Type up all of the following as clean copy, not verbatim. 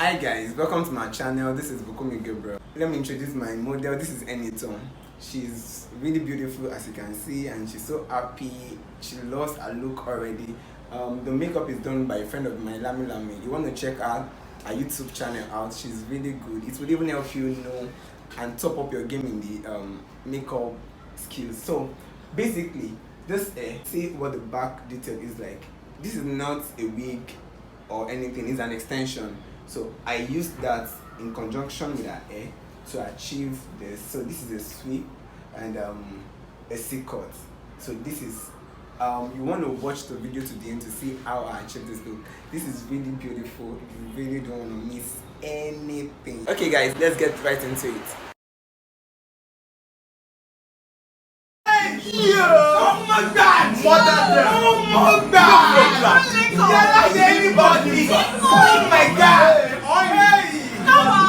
Hi guys, welcome to my channel. This is Gabriel. Let me introduce my model. This is NIGERIAN. She's really beautiful, as you can see, and she's so happy. She loves her look already. The makeup is done by a friend of mine, Lami. You want to check out her YouTube channel out. She's really good. It will even help you know and top up your game in the makeup skills. So basically, this see what the back detail is like. This is not a wig or anything, it's an extension. So I used that in conjunction with her hair to achieve this. So this is a sweep and a C-cut. So this is you want to watch the video to the end to see how I achieved this look. This is really beautiful. You really don't want to miss anything. Okay guys, let's get right into it. Oh my god! Oh my god! You're like anybody! Oh my god! Come on!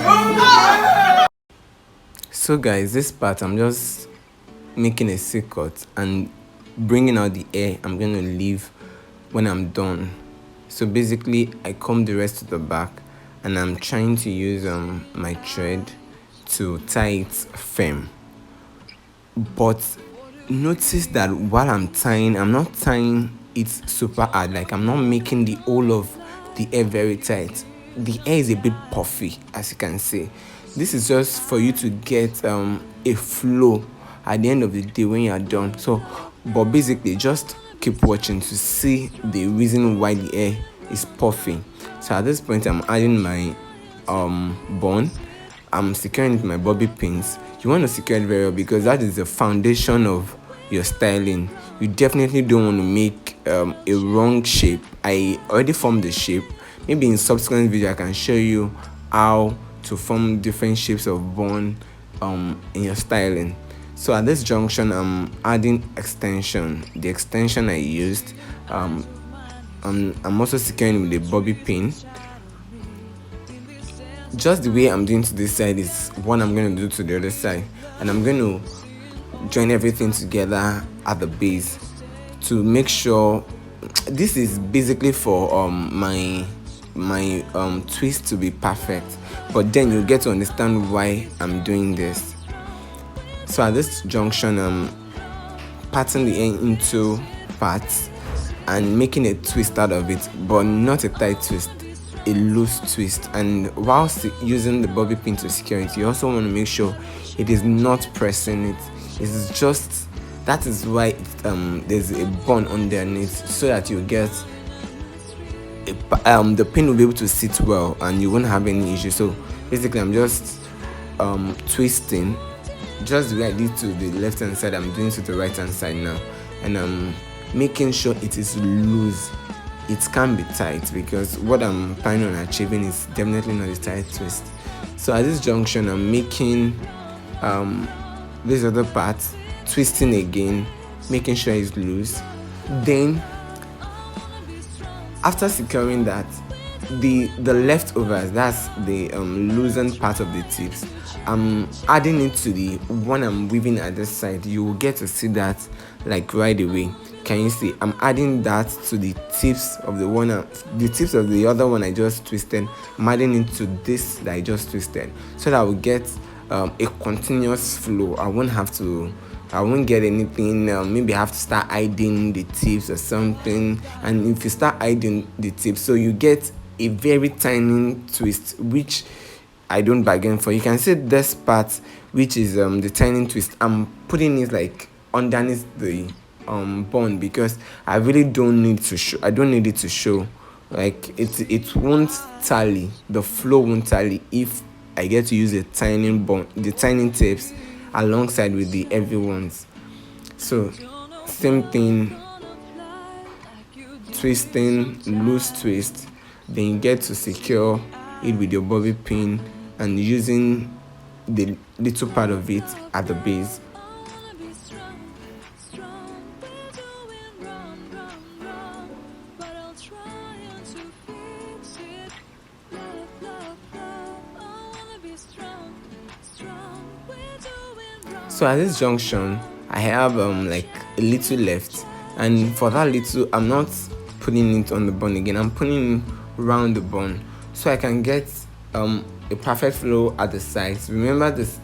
Oh my god! So guys, this part I'm just making a C-cut and bringing out the hair I'm going to leave when I'm done. So basically I comb the rest of the back and I'm trying to use my thread to tie it firm. But notice that while I'm tying, I'm not tying it super hard. Like I'm not making the whole of the hair very tight. The hair is a bit puffy, as you can see. This is just for you to get a flow at the end of the day when you are done. So, but basically just keep watching to see the reason why the hair is puffy. So at this point I'm adding my bun. I'm securing it with my bobby pins. You want to secure it very well because that is the foundation of your styling. You definitely don't want to make a wrong shape. I already formed the shape. Maybe in subsequent video I can show you how to form different shapes of bun in your styling. So at this junction I'm adding extension. The extension I used, I'm also securing with a bobby pin. Just the way I'm doing to this side is what I'm going to do to the other side, and I'm going to join everything together at the base to make sure. This is basically for my twist to be perfect, but then you get to understand why I'm doing this. So at this junction I'm parting the end into parts and making a twist out of it, but not a tight twist, a loose twist. And whilst using the bobby pin to secure it, you also want to make sure it is not pressing it. It's just, that is why there's a bun underneath, so that you get the pin will be able to sit well and you won't have any issue. So basically I'm just twisting just the way I did to the left hand side. I'm doing to the right hand side now, and I'm making sure it is loose. It can be tight because what I'm planning on achieving is definitely not a tight twist. So at this junction I'm making this other part, twisting again, making sure it's loose. Then after securing that, the leftovers, that's the loosened part of the tips, I'm adding it to the one I'm weaving at this side. You will get to see that like right away. Can you see? I'm adding that to the tips of the tips of the other one I just twisted. I'm adding it to this that I just twisted, so that I will get a continuous flow. I won't get anything. Maybe I have to start hiding the tips or something. And if you start hiding the tips, so you get a very tiny twist, which I don't bargain for. You can see this part, which is the tiny twist. I'm putting it like underneath the bun because I really don't need to show. I don't need it to show. Like it won't tally. The flow won't tally if I get to use the tiny tips alongside with the heavy ones. So same thing, twisting, loose twist. Then you get to secure it with your bobby pin and using the little part of it at the base. So at this junction I have like a little left, And for that little, I'm not putting it on the bun again, I'm putting it around the bun so I can get a perfect flow at the sides. Remember this,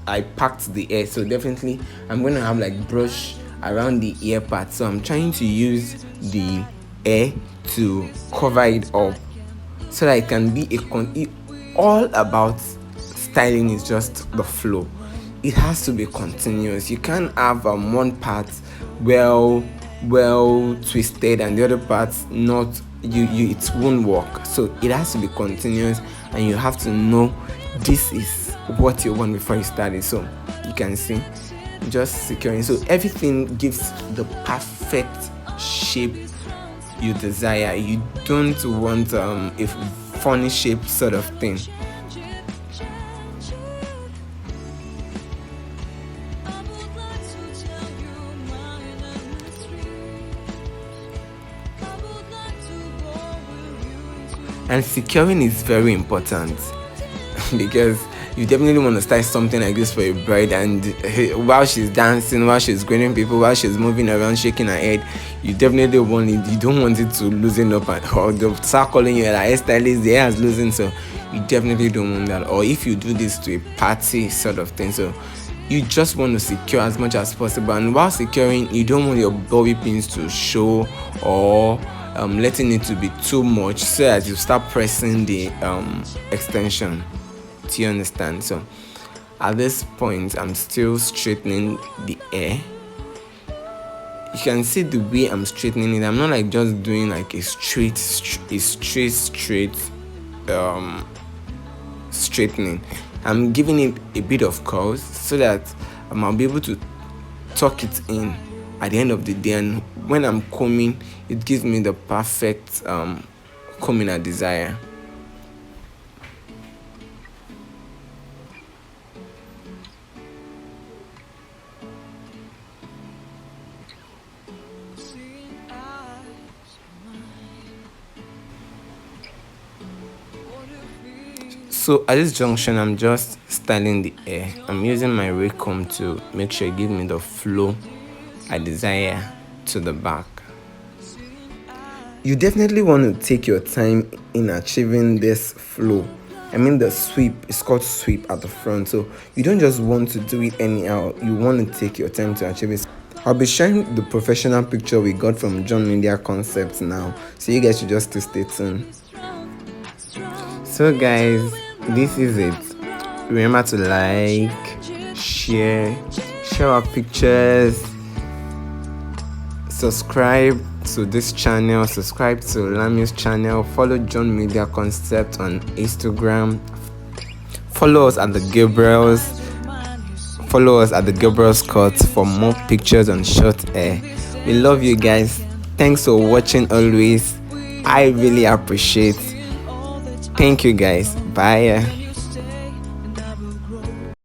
I packed the hair, so definitely I'm going to have like brush around the ear part, so I'm trying to use the hair to cover it up so that it can be all about styling is just the flow. It has to be continuous. You can't have one part well twisted and the other part not. It won't work. So it has to be continuous, and you have to know this is what you want before you start it. So you can see, just securing, so everything gives the perfect shape you desire. You don't want a funny shape sort of thing. And securing is very important because you definitely want to style something like this for a bride, and while she's dancing, while she's greeting people, while she's moving around shaking her head, you definitely want it, you don't want it to loosen up, or they'll start calling you like hairstylist, the hair is losing. So you definitely don't want that. Or if you do this to a party sort of thing, so you just want to secure as much as possible. And while securing, you don't want your bobby pins to show, or letting it to be too much, so as you start pressing the extension. Do you understand? So at this point, I'm still straightening the hair. You can see the way I'm straightening it. I'm not like just doing like a straight straightening. I'm giving it a bit of curls so that I'll be able to tuck it in at the end of the day, and when I'm combing, it gives me the perfect combing I desire. So at this junction, I'm just styling the hair. I'm using my Rake comb to make sure it gives me the flow I desire to the back. You definitely want to take your time in achieving this flow. I mean, the sweep is called sweep at the front, so you don't just want to do it anyhow. You want to take your time to achieve it. I'll be sharing the professional picture we got from John Media Concepts now, so you guys should just stay tuned. So guys, this is it. Remember to like, share our pictures, subscribe to this channel, subscribe to Lami's channel, follow John Media Concept on Instagram, follow us at the Gabriels, follow us at the Gabriels Cut for more pictures on short hair. We love you guys. Thanks for watching always. I really appreciate. Thank you guys. Bye.